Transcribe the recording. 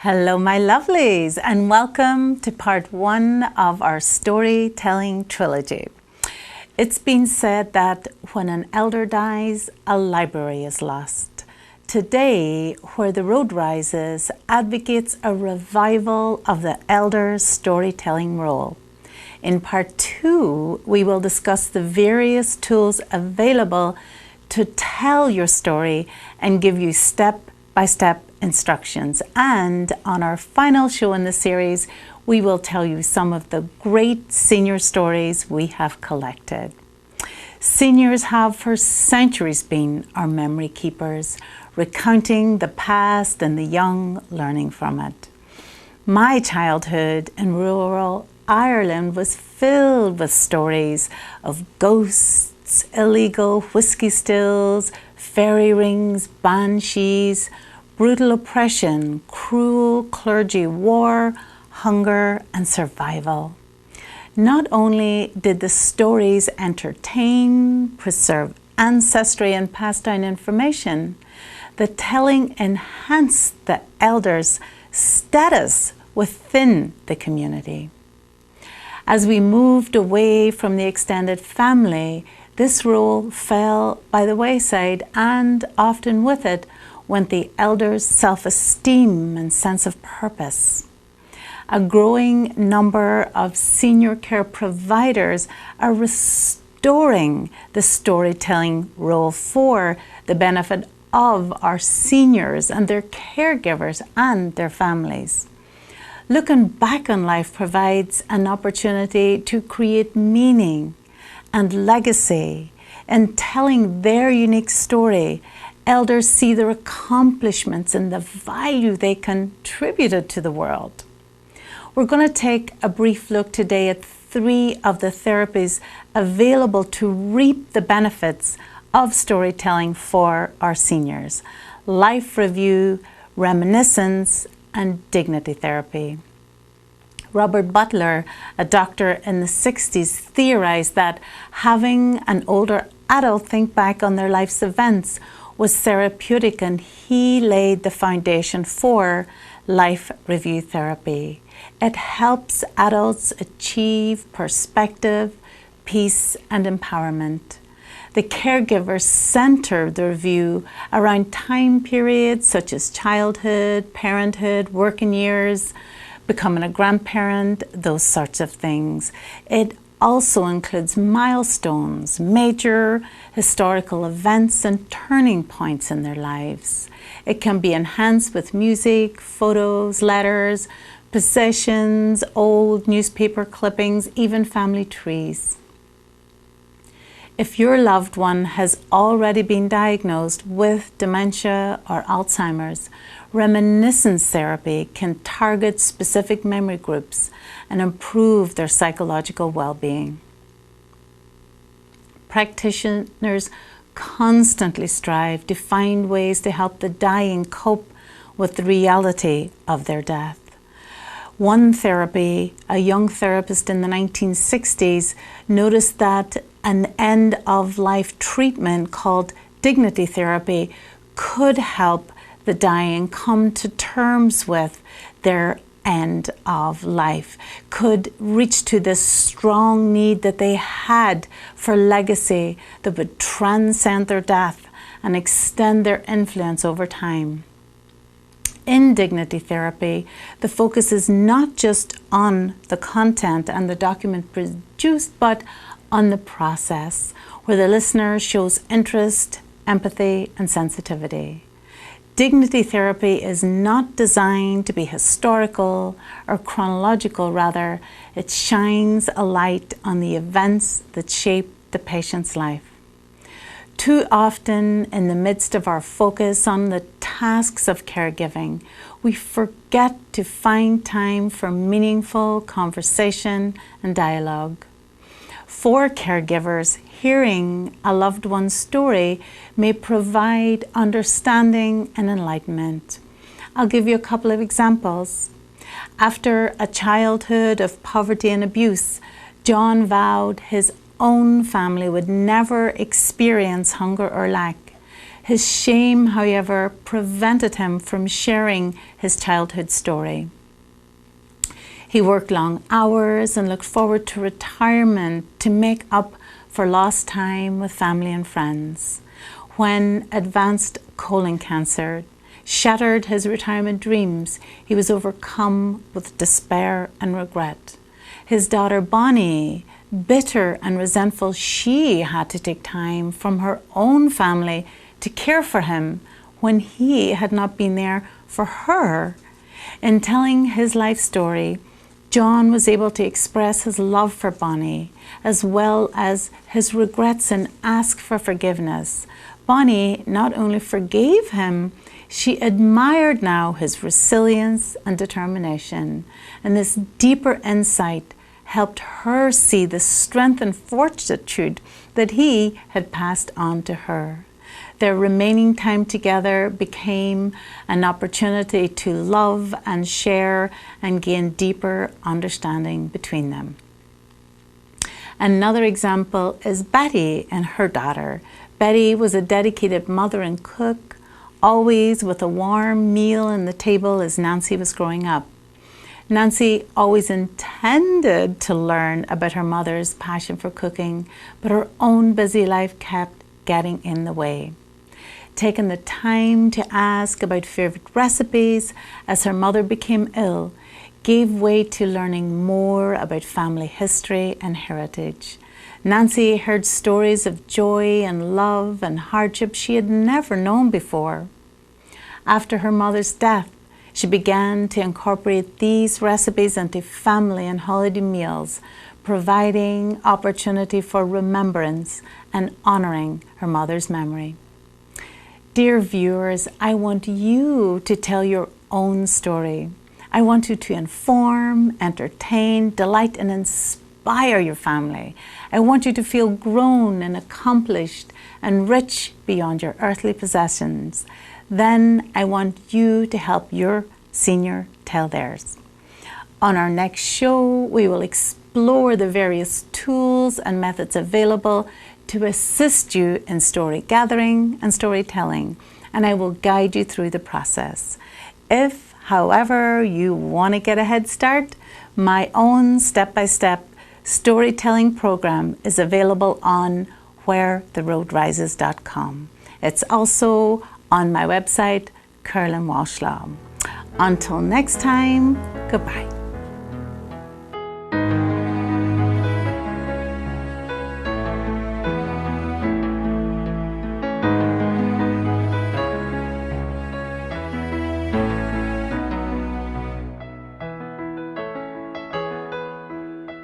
Hello, my lovelies, and welcome to part 1 of our storytelling trilogy. It's been said that when an elder dies, a library is lost. Today, Where the Road Rises advocates a revival of the elder's storytelling role. In part 2, we will discuss the various tools available to tell your story and give you step-by-step instructions. And on our final show in the series, we will tell you some of the great senior stories we have collected. Seniors have for centuries been our memory keepers, recounting the past and the young learning from it. My childhood in rural Ireland was filled with stories of ghosts, illegal whiskey stills, fairy rings, banshees, brutal oppression, cruel clergy war, hunger, and survival. Not only did the stories entertain, preserve ancestry, and pass down information, the telling enhanced the elders' status within the community. As we moved away from the extended family, this role fell by the wayside, and often with it went the elders' self-esteem and sense of purpose. A growing number of senior care providers are restoring the storytelling role for the benefit of our seniors and their caregivers and their families. Looking back on life provides an opportunity to create meaning and legacy. In telling their unique story, elders see their accomplishments and the value they contributed to the world. We're going to take a brief look today at 3 of the therapies available to reap the benefits of storytelling for our seniors: life review, reminiscence, and dignity therapy. Robert Butler, a doctor in the 60s, theorized that having an older adult think back on their life's events was therapeutic, and he laid the foundation for life review therapy. It helps adults achieve perspective, peace, and empowerment. The caregivers center the review around time periods such as childhood, parenthood, working years, becoming a grandparent, those sorts of things. It also includes milestones, major historical events, and turning points in their lives. It can be enhanced with music, photos, letters, possessions, old newspaper clippings, even family trees. If your loved one has already been diagnosed with dementia or Alzheimer's, reminiscence therapy can target specific memory groups and improve their psychological well-being. Practitioners constantly strive to find ways to help the dying cope with the reality of their death. One therapy, a young therapist in the 1960s, noticed that an end-of-life treatment called dignity therapy could help the dying come to terms with their end of life, could reach to this strong need that they had for legacy that would transcend their death and extend their influence over time. In dignity therapy, the focus is not just on the content and the document produced, but on the process, where the listener shows interest, empathy, and sensitivity. Dignity therapy is not designed to be historical or chronological. Rather, it shines a light on the events that shape the patient's life. Too often, in the midst of our focus on the tasks of caregiving, we forget to find time for meaningful conversation and dialogue. For caregivers, hearing a loved one's story may provide understanding and enlightenment. I'll give you a couple of examples. After a childhood of poverty and abuse, John vowed his own family would never experience hunger or lack. His shame, however, prevented him from sharing his childhood story. He worked long hours and looked forward to retirement to make up for lost time with family and friends. When advanced colon cancer shattered his retirement dreams, he was overcome with despair and regret. His daughter Bonnie, bitter and resentful she had to take time from her own family to care for him when he had not been there for her. In telling his life story, John was able to express his love for Bonnie, as well as his regrets, and ask for forgiveness. Bonnie not only forgave him, she admired now his resilience and determination. And this deeper insight helped her see the strength and fortitude that he had passed on to her. Their remaining time together became an opportunity to love and share and gain deeper understanding between them. Another example is Betty and her daughter. Betty was a dedicated mother and cook, always with a warm meal on the table as Nancy was growing up. Nancy always intended to learn about her mother's passion for cooking, but her own busy life kept getting in the way. Taking the time to ask about favorite recipes as her mother became ill gave way to learning more about family history and heritage. Nancy heard stories of joy and love and hardship she had never known before. After her mother's death, she began to incorporate these recipes into family and holiday meals, providing opportunity for remembrance and honoring her mother's memory. Dear viewers, I want you to tell your own story. I want you to inform, entertain, delight, and inspire your family. I want you to feel grown and accomplished and rich beyond your earthly possessions. Then I want you to help your senior tell theirs. On our next show, we will explore the various tools and methods available to assist you in story gathering and storytelling, and I will guide you through the process. If, however, you want to get a head start, my own step-by-step storytelling program is available on wheretheroadrises.com. It's also on my website, Kerlin Walsh Law. Until next time, goodbye.